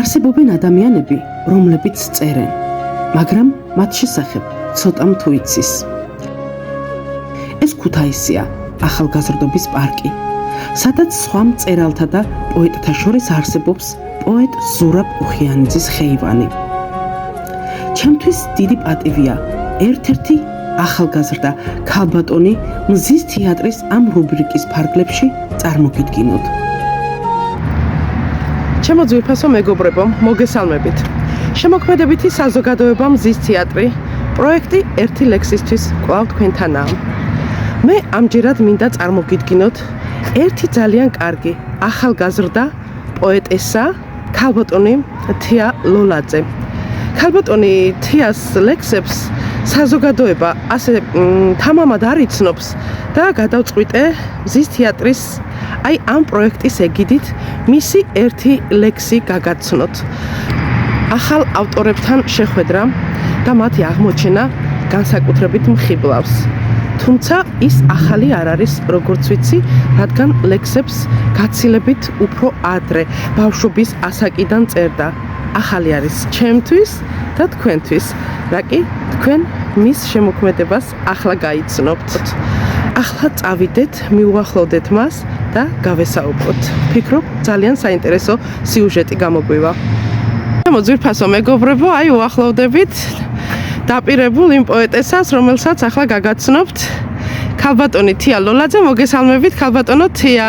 არსებობენ ადამიანები, რომლებიც წერენ, მაგრამ მათ შესახებ ცოტამ თუ იცის. ეს ქუთაისია, ახალგაზრდობის პარკი, სადაც სხვა მწერალთა და პოეტთა შორის არსებობს პოეტ ზურაბ უხიანიძის ხეივანი. ჩემთვის დიდი პატივია ერთ-ერთი ახალგაზრდა ქალბატონი მზის თეატრის ამ რუბრიკის ფარგლებში წარმოგიდგინოთ. ჩემო ძვირფასო მეგობრებო, მოგესალმებით. შემოქმედებითი საზოგადოება მზის თეატრი, პროექტი ერთი ლექსისთვის კვლავ თქვენთანაა. მე ამჯერად მინდა წარმოგიდგინოთ ერთი ძალიან კარგი ახალგაზრდა პოეტესა, ქალბატონი თია ლოლაძე. ქალბატონი თიას ლექსებს საზოგადოება ასე თამამად არ იცნობს და გადავწყვიტე მზის თეატრის აი ამ პროექტის ეგიდით მისი ერთი ლექსი გაგაცნოთ. ახალ ავტორებთან შეხვედრა და მათი აღმოჩენა განსაკუთრებით მხიბლავს. თუმცა ის ახალი არ არის, როგორც ვიცი, რადგან ლექსებს გაცილებით უფრო ადრე, ბავშვობის ასაკიდან წერდა. ახალი არის ჩემთვის და თქვენთვის, რა კი თქვენ მის შემოქმედებას ახლა გაიცნობთ. ახლა წავიდეთ, მიუახლოვდეთ მას და გავესაუბროთ. ფიქრობ, ძალიან საინტერესო სიუჟეტი გამოგვივა. ძვირფასო მეგობრებო, აი უახლოვდებით დაპირებულ იმ პოეტესას, რომელსაც ახლა გაგაცნობთ. ქალბატონი თია ლოლაძე, მოგესალმებით ქალბატონო თია.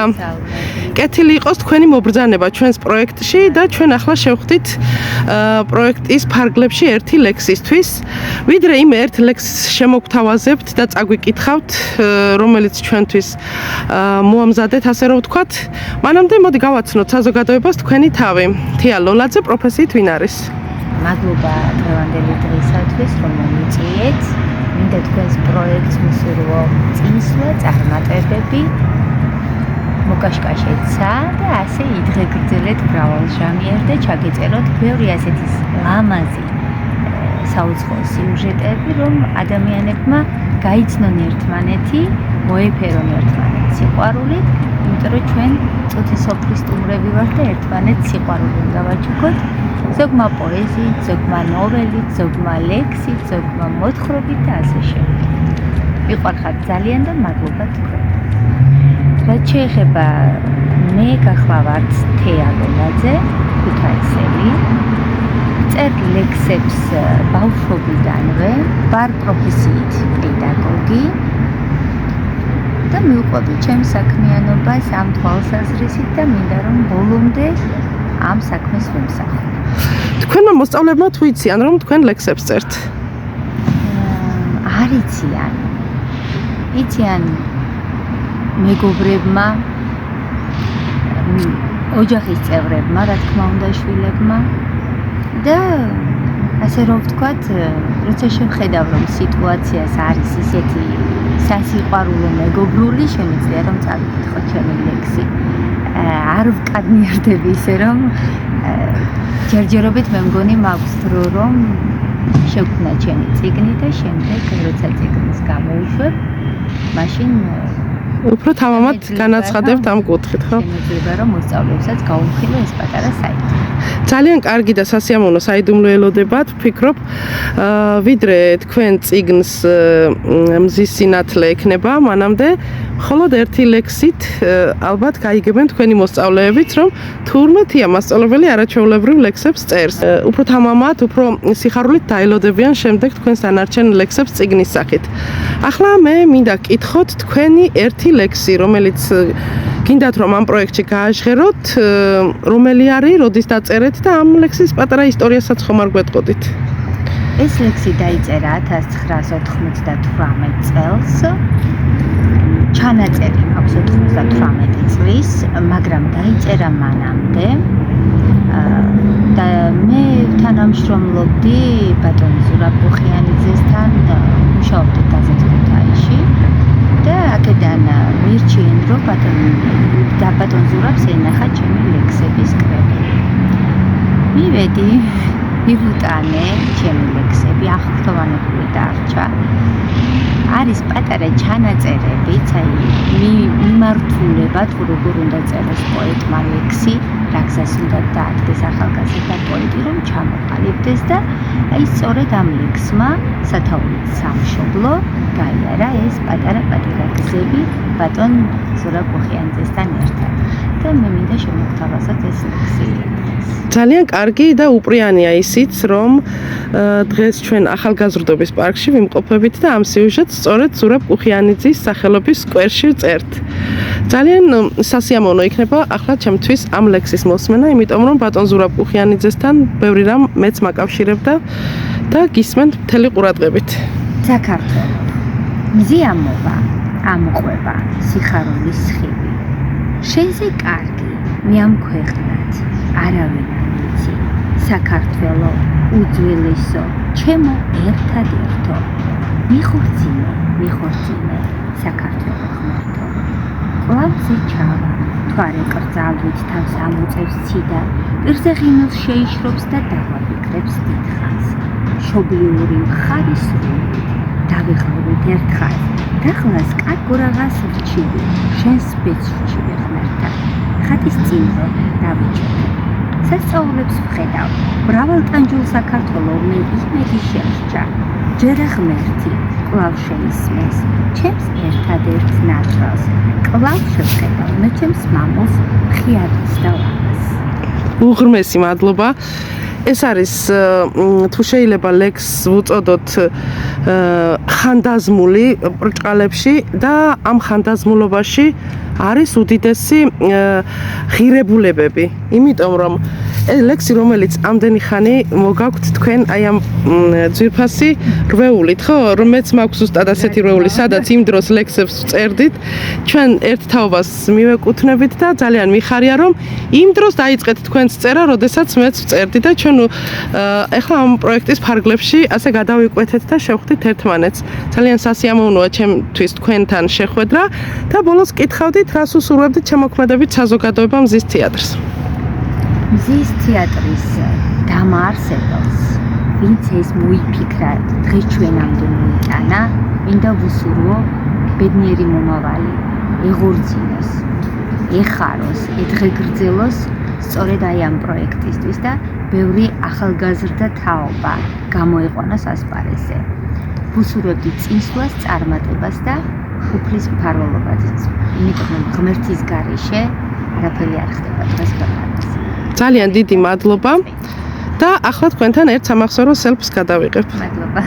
კეთილი იყოს თქვენი მობრძანება ჩვენს პროექტში და ჩვენ ახლა შევხვდით პროექტის ფარგლებში ერთი ლექსისთვის. ვიდრე იმ ერთ ლექსს შემოგთავაზებთ და წაგვიკითხავთ, რომელიც ჩვენთვის მოამზადეთ, ასე რომ ვთქვათ, მანამდე მოდი გავაცნოთ საზოგადოებას თქვენი თავი. თია ლოლაძე პროფესიით ვინ არის? მადლობა დღევანდელი დღისათვის, რომ მომიწიეთ. მინდა თქვენს პროექტს მისურვო წინსვლა, წარმატებები, მოკაშკაშეცა და ასე იდღეგრძელეთ მრავალჟამიერ და ჩაგეწეროთ ბევრი ასეთი ლამაზი საუცხო სიუჟეტები, რომ ადამიანებმა გაიცნონ ერთმანეთი, მოეფერონ ერთმანეთს სიყვარულით, იმიტომ რომ ჩვენ წუთი სოფლის სტუმრები ვართ და ერთმანეთს სიყვარული უნდა ვაჩუქოთ. ზოგმა პოეზიით, ზოგმა ნოველით, ზოგმა ლექსით, ზოგმა მოთხრობით და ასე შემდეგ. ვიყვარხართ ძალიან და მადლობა თქვენ. რაც შეეხება მე გახლავართ თია ლოლაძე, ქუთაისელი. წერ ლექსებს ბავშვობიდანვე, ვარ პროფესიით პედაგოგი და მივყვები ჩემს საქმიანობას ამ თვალსაზრისით და მინდა რომ ბოლომდე ამ საქმეს ვემსახო. თქვენმა მოსწავლეებმა თუ იციან, რომ თქვენ ლექსებს წერთ? არ იციან. იციან მეგობრებმა, ოჯახის წევრებმა, რა თქმა უნდა, შვილებმა და ასე რომ ვთქვათ, როცა შევხედავ, რომ სიტუაციას არის ისეთი სასიყვარულო მეგობრული, შემიძლია რომ წავიკითხო ჩემი ლექსი. არ ვკადნიერდები ისე რომ ჯერჯერობით მე მგონი მაქვს დრო რომ შევქმნა ჩემი წიგნი და შემდეგ როცა წიგნის გამოვიშვებ, მაშინ უფრო თამამად განაცხადებთ ამ კუთხით, ხო? შემიძლია რომ მოსწავლეებსაც გაუმხილო ეს პატარა საიტი. ძალიან კარგი და სასიამოვნო საიდუმლო ელოდებათ, ვფიქრობ, ვიდრე თქვენ წიგნს მზის სინათლე ექნება, მანამდე მხოლოდ ერთი ლექსით ალბათ გაიგებენ თქვენი მოსწავლეებიც, რომ თურმე თია მასწავლებელი არაჩვეულებრივ ლექსებს წერს. უფრო თამამად, უფრო სიხარულით დაელოდებიან შემდეგ თქვენს დანარჩენ ლექსებს წიგნის სახით. ახლა მე მინდა გკითხოთ თქვენი ერთი ლექსი, რომელიც გინდათ რომ ამ პროექტში გააჟღეროთ, რომელი არის, როდის დაწერეთ და ამ ლექსის პატარა ისტორიასაც ხომ არ გვეტყოდით? ეს ლექსი დაიწერა 1998 წელს. ჩანაწერი აქვს 98 წლის, მაგრამ დაიწერა მანამდე. და მე თანამშრომლობდი ბატონ ზურაბ უხიანიძესთან, მუშაობდი გაზეთ ქუთაისში და აქედან მირჩიენ, რომ ბატონ ზურაბს ენახა ჩემი ლექსების კრები. მივედი, მივუტანე ჩემი ლექსები, აღფრთოვანებული დარჩა. არის პატარა ჩანაწერებიც, აი მიმართულება თუ როგორ უნდა წეროს პოეტმა ლექსი, რა გზას უნდა დაადგეს ახალგაზრდა ემყარებდეს და აი სწორედ ამ ლექსმა სათაურით სამშობლო გაიარა ეს პატარა გზები ბატონ ზურაბ კუხიანიძესთან ერთად და მე მინდა შემოგთავაზოთ ეს ლექსი. ძალიან კარგი და უპრიანია ისიც, რომ დღეს ჩვენ ახალგაზრდობის პარკში ვიმყოფებით და ამ სიუჟეტს სწორედ ზურაბ კუხიანიძის სახელობის სკვერში წერთ. ძალიან სასიამოვნო იქნება ახლა ჩემთვის ამ ლექსის მოსმენა, იმიტომ რომ ბატონ ზურაბ კუხიანიძესთან ბევრი რამ მეც მაკავშირებდა და გისმენთ მთელი ყურადღებით. საქართველო. მზიამობა, ამყვება, სიხარულის სხივი. შენზე კარგი, მე ამ ქვეყნად არავინ არ ვიცი. საქართველო, უძველესო, ჩემო ერთადერთო. მიხორცინე, საქართველო ღმერთო. კლავზე ჩავა, თვარე კრძალვით თავს ამოწევს ციდა, პირზე ღიმილს შეიშრობს და დაგვაფიქრებს დიდხანს. მშობლიური მხარის სრულით, დავიღალვით ერთხელ, დახლას კარგურაღას რჩივი, შენს ბეწვში ვეხმერთა, ხატის წინვე დავიჭერე. სასწაულებს ვხედავ, მრავალტანჯულ საქართველო მე იმედი შეჭა, ჯერა ღმერთი, კლავ შეისმეს, ჩემს ერთადერთ ნათლს, კლავ შევხედავ, მე ჩემს მამულს მხიარს და ლამაზს. უღრმესი მადლობა. ეს არის თუ შეიძლება ლექსს ვუწოდოთ ხანდაზმული ბრჭყალებში და ამ ხანდაზმულობაში არის უდიდესი ღირებულებები, იმიტომ რომ ეს ლექსი რომელიც ამდენი ხანი მოგაქვთ თქვენ აი ამ ძვირფასი რვეულით, ხო? რომ მეც მაქვს უბრალოდ ასეთი რვეული, სადაც იმ დროს ლექსებს წერდით, ჩვენ ერთ თაობას მივეკუთვნებით და ძალიან მიხარია რომ იმ დროს დაიწყეთ თქვენს წერა, როდესაც მეც ვწერდი და ჩვენ ეხლა ამ პროექტის ფარგლებში ასე გადავიკვეთეთ და შევხვდით ერთმანეთს. ძალიან სასიამოვნოა ჩემთვის თქვენთან შეხვედრა და ბოლოს კითხავდით, რას უსურვებდით შემოქმედებით საზოგადოება მზის თეატრს. მზის თეატრის დამაარსებელს, ვინც ეს მოიფიქრა, დღეს ჩვენამდე მოიტანა, მინდა ვუსურვო ბედნიერი მომავალი, ეღორწინოს, ეხაროს, ეთხეგრძელოს სწორედ აი ამ პროექტისთვის და ბევრი ახალგაზრდა თაობა გამოიყვანოს ასპარეზზე. ვუსურვებდით წინსვლას, წარმატებას და უფლის მფარველობაზეც. იმიტომ რომ ღმერთის გარეშე არაფერი არ ხდება დღეს ქვეყანაზე. ძალიან დიდი მადლობა და ახლა თქვენთან ერთ სამახსოვრო სელფს გადავიღებ. მადლობა.